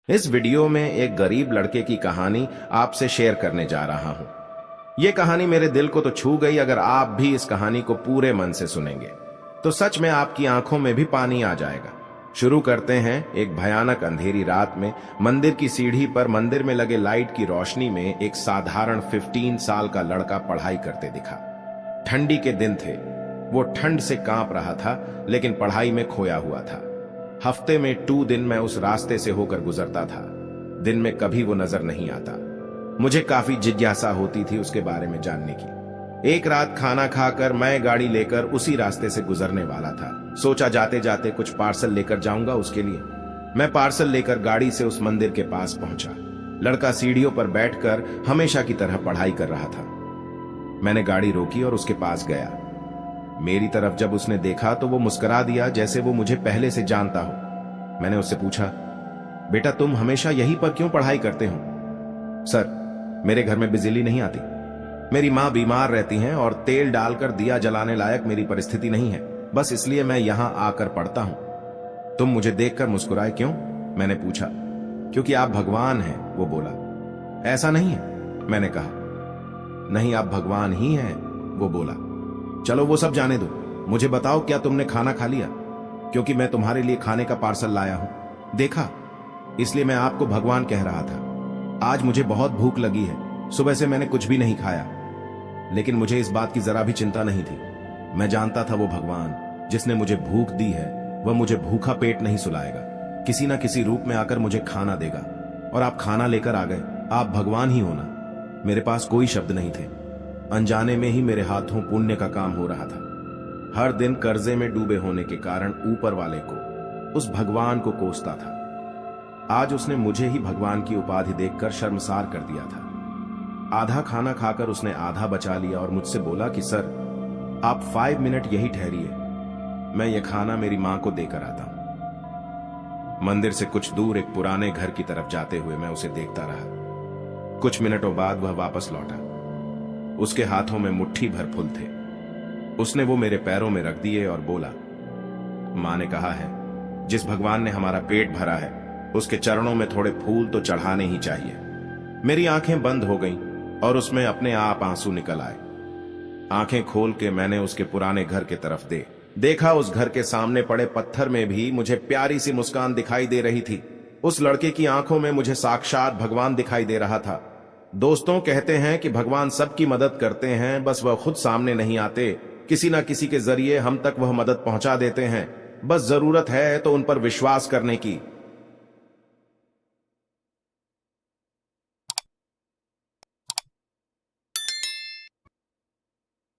इस वीडियो में एक गरीब लड़के की कहानी आपसे शेयर करने जा रहा हूं। यह कहानी मेरे दिल को तो छू गई। अगर आप भी इस कहानी को पूरे मन से सुनेंगे तो सच में आपकी आंखों में भी पानी आ जाएगा। शुरू करते हैं। एक भयानक अंधेरी रात में मंदिर की सीढ़ी पर मंदिर में लगे लाइट की रोशनी में एक साधारण 15 साल का लड़का पढ़ाई करते दिखा। ठंडी के दिन थे, वो ठंड से कांप रहा था लेकिन पढ़ाई में खोया हुआ था। हफ्ते में 2 दिन मैं उस रास्ते से होकर गुजरता था। दिन में कभी वो नजर नहीं आता। मुझे काफी जिज्ञासा होती थी उसके बारे में जानने की। एक रात खाना खाकर मैं गाड़ी लेकर उसी रास्ते से गुजरने वाला था। सोचा जाते जाते कुछ पार्सल लेकर जाऊंगा उसके लिए। मैं पार्सल लेकर गाड़ी से उस मंदिर के पास पहुंचा। लड़का सीढ़ियों पर बैठकर हमेशा की तरह पढ़ाई कर रहा था। मैंने गाड़ी रोकी और उसके पास गया। मेरी तरफ जब उसने देखा तो वो मुस्कुरा दिया जैसे वो मुझे पहले से जानता हो। मैंने उससे पूछा, बेटा तुम हमेशा यहीं पर क्यों पढ़ाई करते हो? सर, मेरे घर में बिजली नहीं आती, मेरी माँ बीमार रहती हैं और तेल डालकर दिया जलाने लायक मेरी परिस्थिति नहीं है, बस इसलिए मैं यहां आकर पढ़ता हूं। तुम मुझे देखकर मुस्कुराए क्यों? मैंने पूछा। क्योंकि आप भगवान हैं, वो बोला। ऐसा नहीं है, मैंने कहा। नहीं, आप भगवान ही हैं, वो बोला। चलो वो सब जाने दो, मुझे बताओ क्या तुमने खाना खा लिया? क्योंकि मैं तुम्हारे लिए खाने का पार्सल लाया हूं। देखा, इसलिए मैं आपको भगवान कह रहा था। आज मुझे बहुत भूख लगी है, सुबह से मैंने कुछ भी नहीं खाया। लेकिन मुझे इस बात की जरा भी चिंता नहीं थी। मैं जानता था वो भगवान जिसने मुझे भूख दी है वह मुझे भूखा पेट नहीं सुलाएगा, किसी ना किसी रूप में आकर मुझे खाना देगा। और आप खाना लेकर आ गए, आप भगवान ही होना। मेरे पास कोई शब्द नहीं थे। अनजाने में ही मेरे हाथों पुण्य का काम हो रहा था। हर दिन कर्जे में डूबे होने के कारण ऊपर वाले को, उस भगवान को कोसता था। आज उसने मुझे ही भगवान की उपाधि देखकर शर्मसार कर दिया था। आधा खाना खाकर उसने आधा बचा लिया और मुझसे बोला कि सर, आप 5 मिनट यही ठहरिए, मैं ये खाना मेरी मां को देकर आता हूं। मंदिर से कुछ दूर एक पुराने घर की तरफ जाते हुए मैं उसे देखता रहा। कुछ मिनटों बाद वह वापस लौटा। उसके हाथों में मुट्ठी भर फूल थे। उसने वो मेरे पैरों में रख दिए और बोला, मां ने कहा है, जिस भगवान ने हमारा पेट भरा है उसके चरणों में थोड़े फूल तो चढ़ाने ही चाहिए। मेरी आंखें बंद हो गईं और उसमें अपने आप आंसू निकल आए। आंखें खोल के मैंने उसके पुराने घर की तरफ देखा। उस घर के सामने पड़े पत्थर में भी मुझे प्यारी सी मुस्कान दिखाई दे रही थी। उस लड़के की आंखों में मुझे साक्षात भगवान दिखाई दे रहा था। दोस्तों कहते हैं कि भगवान सबकी मदद करते हैं, बस वह खुद सामने नहीं आते। किसी ना किसी के जरिए हम तक वह मदद पहुंचा देते हैं। बस जरूरत है तो उन पर विश्वास करने की।